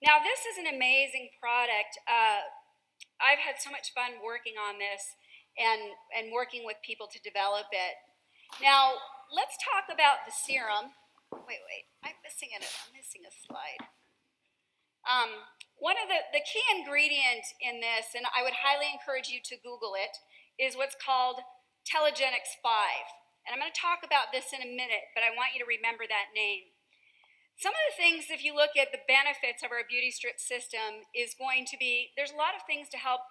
Now, this is an amazing product. I've had so much fun working on this and working with people to develop it. Now, let's talk about the serum. Wait, I'm missing a slide. One of the key ingredient in this, and I would highly encourage you to Google it, is what's called Telegenics 5. And I'm going to talk about this in a minute, but I want you to remember that name. Some of the things, if you look at the benefits of our beauty strip system, is going to be, there's a lot of things to help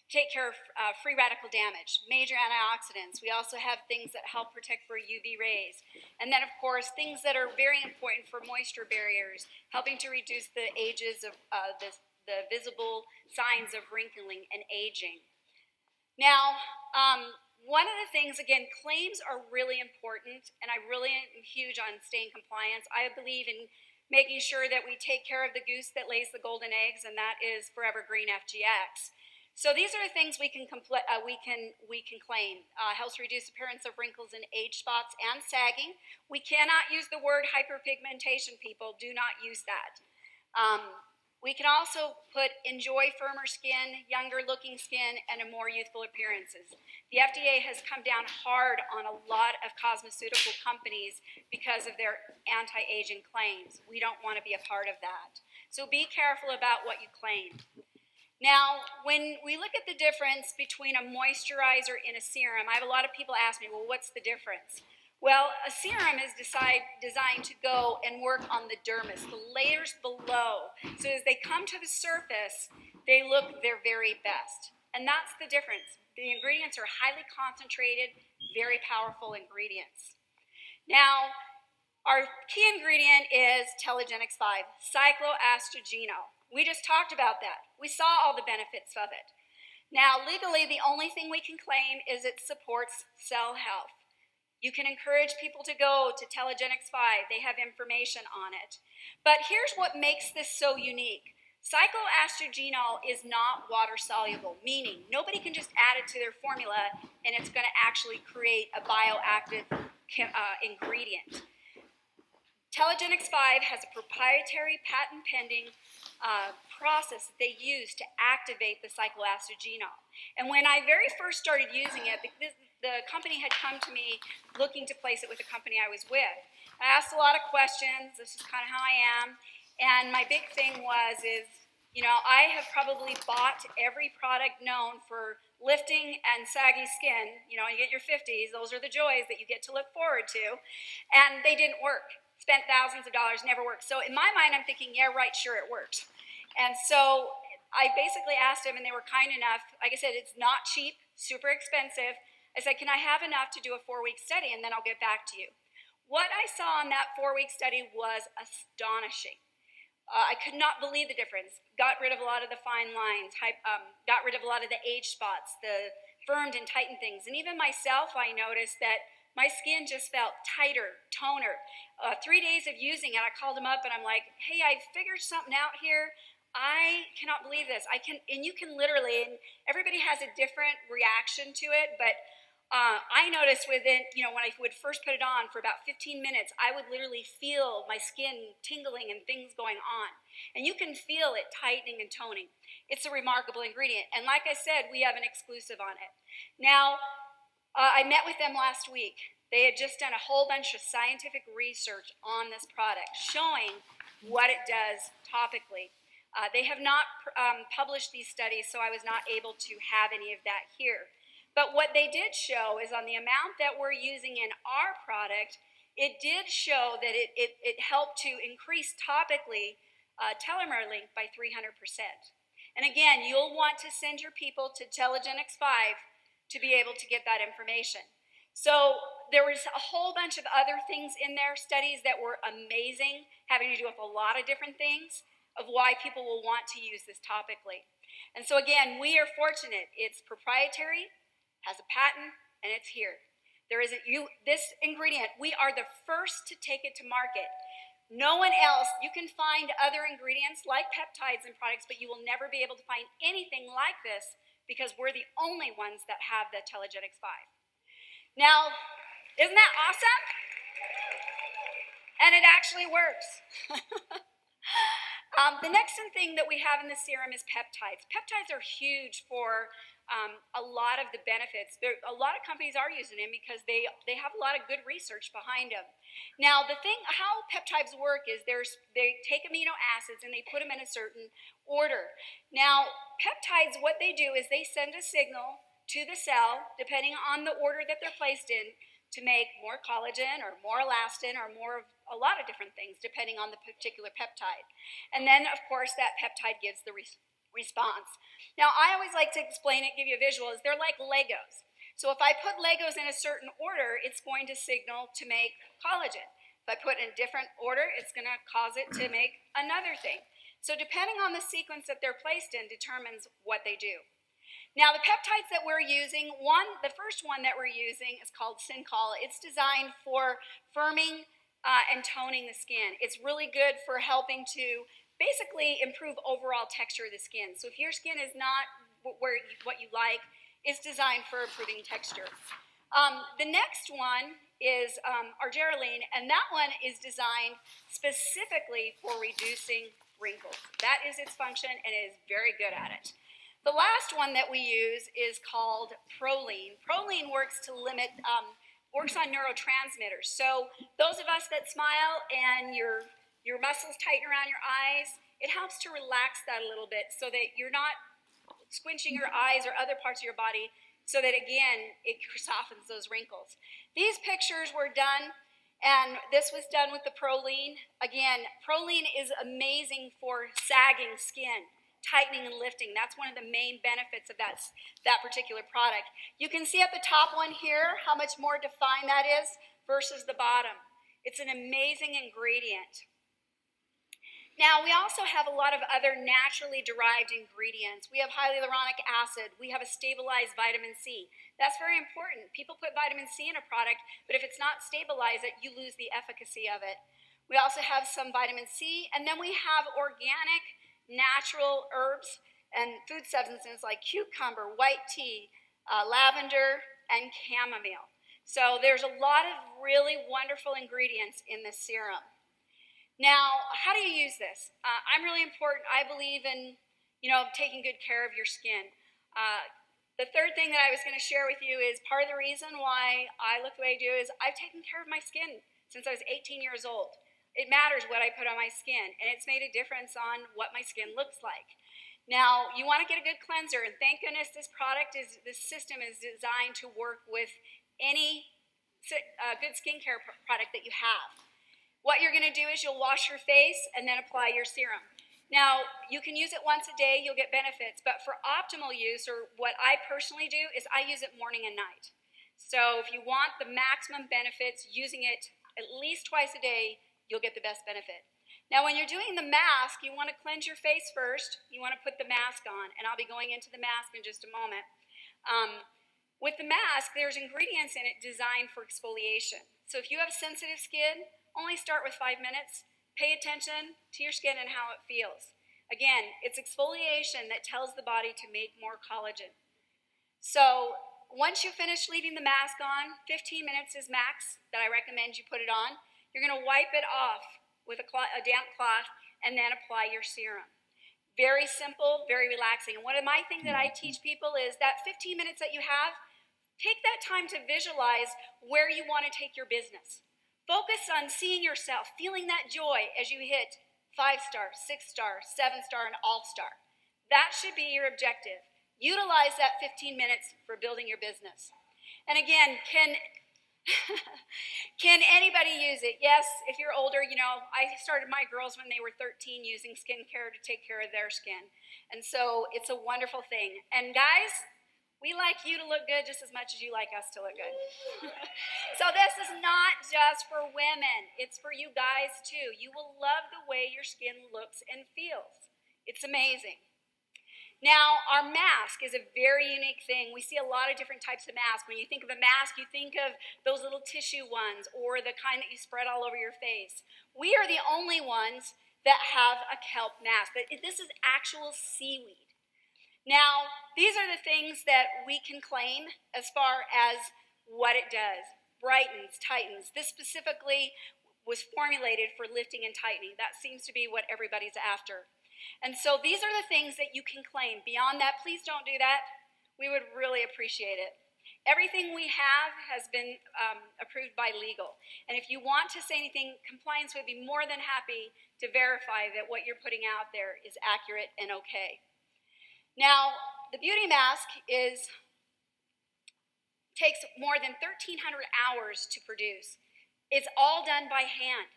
take care of free radical damage, major antioxidants. We also have things that help protect for UV rays. And then, of course, things that are very important for moisture barriers, helping to reduce the ages of the visible signs of wrinkling and aging. Now, one of the things, again, claims are really important, and I really am huge on staying compliance. I believe in making sure that we take care of the goose that lays the golden eggs, and that is Forever Green FGX. So these are the things we can claim. Helps reduce appearance of wrinkles and age spots and sagging. We cannot use the word hyperpigmentation, people. Do not use that. We can also put enjoy firmer skin, younger looking skin, and a more youthful appearances. The FDA has come down hard on a lot of cosmeceutical companies because of their anti-aging claims. We don't want to be a part of that. So be careful about what you claim. Now, when we look at the difference between a moisturizer and a serum, I have a lot of people ask me, well, what's the difference? Well, a serum is designed to go and work on the dermis, the layers below. So as they come to the surface, they look their very best. And that's the difference. The ingredients are highly concentrated, very powerful ingredients. Now, our key ingredient is Telegenics 5, cycloastergenol. We just talked about that. We saw all the benefits of it. Now, legally, the only thing we can claim is it supports cell health. You can encourage people to go to Telegenics 5. They have information on it. But here's what makes this so unique. Cycloastergenol is not water soluble, meaning nobody can just add it to their formula and it's going to actually create a bioactive ingredient. Telegenics 5 has a proprietary patent pending process that they use to activate the cycloastergenol. And when I very first started using it, the company had come to me looking to place it with the company I was with. I asked a lot of questions. This is kind of how I am. And my big thing is, I have probably bought every product known for lifting and saggy skin. You get your 50s. Those are the joys that you get to look forward to. And they didn't work. Spent thousands of dollars, never worked. So in my mind, I'm thinking, yeah, right, sure, it worked. And so I basically asked them, and they were kind enough. Like I said, it's not cheap, super expensive. I said, can I have enough to do a 4-week study, and then I'll get back to you. What I saw in that 4-week study was astonishing. I could not believe the difference. Got rid of a lot of the fine lines, got rid of a lot of the age spots, the firmed and tightened things. And even myself, I noticed that my skin just felt tighter, toner. 3 days of using it, I called them up and I'm like, hey, I figured something out here. I cannot believe this. And you can literally, and everybody has a different reaction to it, but I noticed within, when I would first put it on for about 15 minutes, I would literally feel my skin tingling and things going on. And you can feel it tightening and toning. It's a remarkable ingredient. And like I said, we have an exclusive on it. Now, I met with them last week. They had just done a whole bunch of scientific research on this product, showing what it does topically. They have not published these studies, so I was not able to have any of that here. But what they did show is on the amount that we're using in our product, it did show that it helped to increase topically telomere length by 300%. And again, you'll want to send your people to Telegenics 5 to be able to get that information. So there was a whole bunch of other things in there, studies that were amazing, having to do with a lot of different things of why people will want to use this topically. And so again, we are fortunate. It's proprietary, has a patent, and it's here. This ingredient, we are the first to take it to market. No one else, you can find other ingredients like peptides and products, but you will never be able to find anything like this because we're the only ones that have the Telegenics 5. Now, isn't that awesome? And it actually works. The next thing that we have in the serum is peptides. Peptides are huge for a lot of the benefits. A lot of companies are using them because they have a lot of good research behind them. Now, how peptides work is they take amino acids and they put them in a certain order. Now, peptides, what they do is they send a signal to the cell, depending on the order that they're placed in, to make more collagen or more elastin or more of a lot of different things, depending on the particular peptide. And then, of course, that peptide gives the response. Now, I always like to explain it, give you a visual, is they're like Legos. So if I put Legos in a certain order, it's going to signal to make collagen. If I put it in a different order, it's going to cause it to make another thing. So depending on the sequence that they're placed in determines what they do. Now, the peptides that we're using, the first one that we're using is called Syncol. It's designed for firming and toning the skin. It's really good for helping to basically improve overall texture of the skin. So if your skin is not what you like, it's designed for improving texture. The next one is argireline, and that one is designed specifically for reducing wrinkles. That is its function, and it is very good at it. The last one that we use is called proline. Proline works on neurotransmitters. So those of us that smile and your muscles tighten around your eyes, it helps to relax that a little bit so that you're not squinching your eyes or other parts of your body, so that, again, it softens those wrinkles. These pictures were done, and this was done with the proline. Again, proline is amazing for sagging skin, tightening and lifting. That's one of the main benefits of that particular product. You can see at the top one here how much more defined that is versus the bottom. It's an amazing ingredient. Now, we also have a lot of other naturally derived ingredients. We have hyaluronic acid. We have a stabilized vitamin C. That's very important. People put vitamin C in a product, but if it's not stabilized, you lose the efficacy of it. We also have some vitamin C, and then we have organic natural herbs and food substances like cucumber, white tea, lavender, and chamomile. So there's a lot of really wonderful ingredients in this serum. Now, how do you use this? I'm really important. I believe in, taking good care of your skin. The third thing that I was going to share with you is part of the reason why I look the way I do is I've taken care of my skin since I was 18 years old. It matters what I put on my skin, and it's made a difference on what my skin looks like. Now, you want to get a good cleanser, and thank goodness this system is designed to work with any good skincare product that you have. What you're going to do is you'll wash your face and then apply your serum. Now, you can use it once a day, you'll get benefits, but for optimal use, or what I personally do, is I use it morning and night. So if you want the maximum benefits, using it at least twice a day, you'll get the best benefit. Now, when you're doing the mask, you want to cleanse your face first. You want to put the mask on, and I'll be going into the mask in just a moment. With the mask, there's ingredients in it designed for exfoliation. So if you have sensitive skin, only start with 5 minutes. Pay attention to your skin and how it feels. Again, it's exfoliation that tells the body to make more collagen. So once you finish leaving the mask on, 15 minutes is max that I recommend you put it on. You're going to wipe it off with a damp cloth and then apply your serum. Very simple, very relaxing. And one of my things that I teach people is that 15 minutes that you have, take that time to visualize where you want to take your business. Focus on seeing yourself, feeling that joy as you hit 5-star, 6-star, 7-star, and all-star. That should be your objective. Utilize that 15 minutes for building your business. And again, can anybody use it? Yes, if you're older, I started my girls when they were 13 using skincare to take care of their skin. And so it's a wonderful thing. And guys, we like you to look good just as much as you like us to look good. So this is not just for women. It's for you guys too. You will love the way your skin looks and feels. It's amazing. Now, our mask is a very unique thing. We see a lot of different types of masks. When you think of a mask, you think of those little tissue ones or the kind that you spread all over your face. We are the only ones that have a kelp mask. This is actual seaweed. Now, these are the things that we can claim as far as what it does. Brightens, tightens. This specifically, was formulated for lifting and tightening. That seems to be what everybody's after. And so these are the things that you can claim. Beyond that, please don't do that. We would really appreciate it. Everything we have has been approved by legal. And if you want to say anything, compliance would be more than happy to verify that what you're putting out there is accurate and okay. Now, the beauty mask takes more than 1,300 hours to produce. It's all done by hand.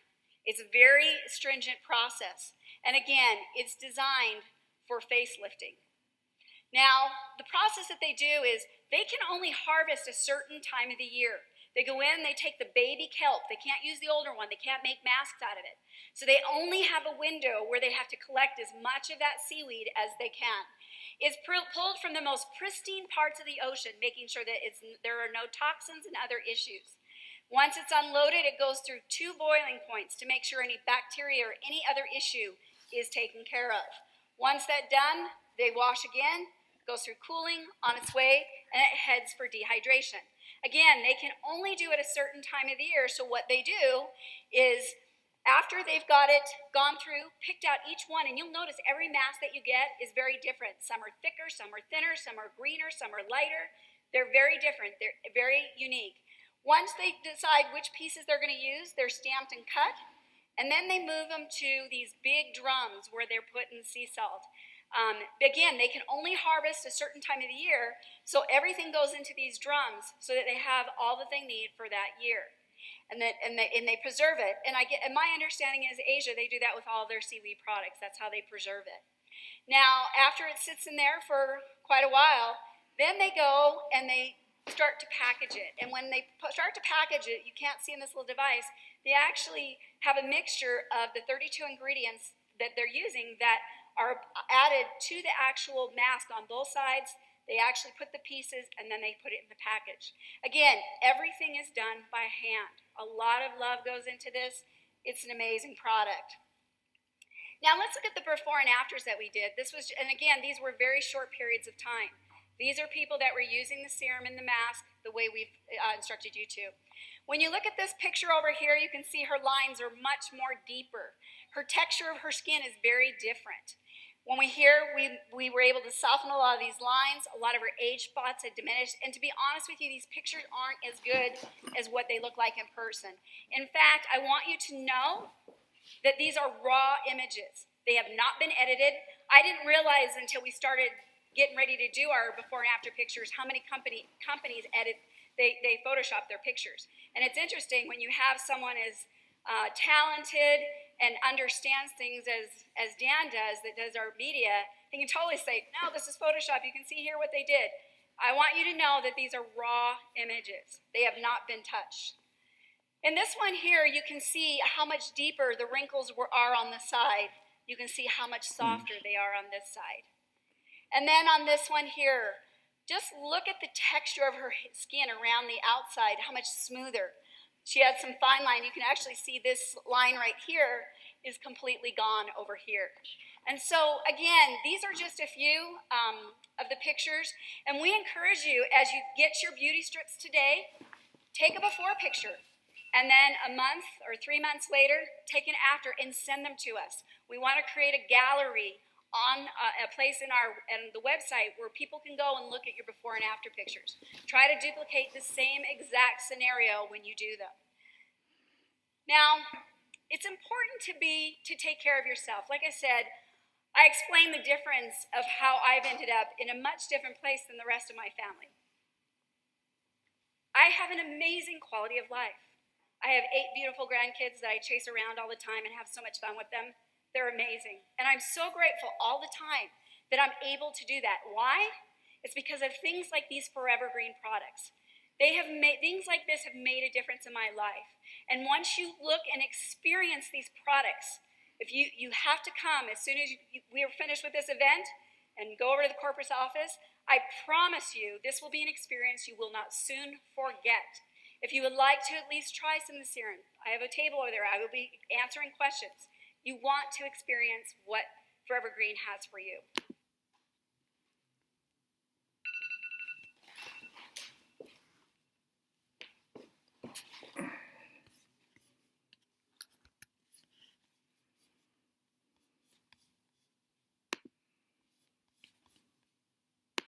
It's a very stringent process. And again, it's designed for facelifting. Now, the process that they do is they can only harvest a certain time of the year. They go in, they take the baby kelp. They can't use the older one. They can't make masks out of it. So they only have a window where they have to collect as much of that seaweed as they can. It's pulled from the most pristine parts of the ocean, making sure that there are no toxins and other issues. Once it's unloaded, it goes through 2 boiling points to make sure any bacteria or any other issue is taken care of. Once that's done, they wash again, goes through cooling, on its way, and it heads for dehydration. Again, they can only do it a certain time of the year, so what they do is after they've got it gone through, picked out each one, and you'll notice every mask that you get is very different. Some are thicker, some are thinner, some are greener, some are lighter. They're very different. They're very unique. Once they decide which pieces they're going to use, they're stamped and cut, and then they move them to these big drums where they're put in sea salt. Again, they can only harvest a certain time of the year, so everything goes into these drums so that they have all that they need for that year. And they preserve it. And my understanding is Asia, they do that with all their seaweed products. That's how they preserve it. Now, after it sits in there for quite a while, then they go and they start to package it. And when they start to package it, you can't see in this little device, they actually have a mixture of the 32 ingredients that they're using that are added to the actual mask on both sides. They actually put the pieces and then they put it in the package. Again, everything is done by hand. A lot of love goes into this. It's an amazing product. Now let's look at the before and afters that we did. And again, these were very short periods of time. These are people that were using the serum and the mask the way we've instructed you to. When you look at this picture over here, you can see her lines are much more deeper. Her texture of her skin is very different. When we were able to soften a lot of these lines, a lot of her age spots had diminished, and to be honest with you, these pictures aren't as good as what they look like in person. In fact, I want you to know that these are raw images. They have not been edited. I didn't realize until we started getting ready to do our before and after pictures how many companies they Photoshop their pictures. And it's interesting when you have someone as talented and understands things as Dan does, that does our media, they can totally say, no, this is Photoshop. You can see here what they did. I want you to know that these are raw images. They have not been touched. In this one here, you can see how much deeper the wrinkles are on the side. You can see how much softer they are on this side. And then on this one here, just look at the texture of her skin around the outside, how much smoother. She had some fine line. You can actually see this line right here is completely gone over here. And so, again, these are just a few of the pictures. And we encourage you, as you get your beauty strips today, take a before picture. And then a month or 3 months later, take an after and send them to us. We want to create a gallery on a place in the website where people can go and look at your before and after pictures. Try to duplicate the same exact scenario when you do them. Now, it's important to take care of yourself. Like I said, I explained the difference of how I've ended up in a much different place than the rest of my family. I have an amazing quality of life. I have 8 beautiful grandkids that I chase around all the time and have so much fun with them. They're amazing. And I'm so grateful all the time that I'm able to do that. Why? It's because of things like these Forever Green products. Things like this have made a difference in my life. And once you look and experience these products, if you have to come as soon as we are finished with this event and go over to the corporate office, I promise you this will be an experience you will not soon forget. If you would like to at least try some of the serum, I have a table over there. I will be answering questions. You want to experience what Forever Green has for you.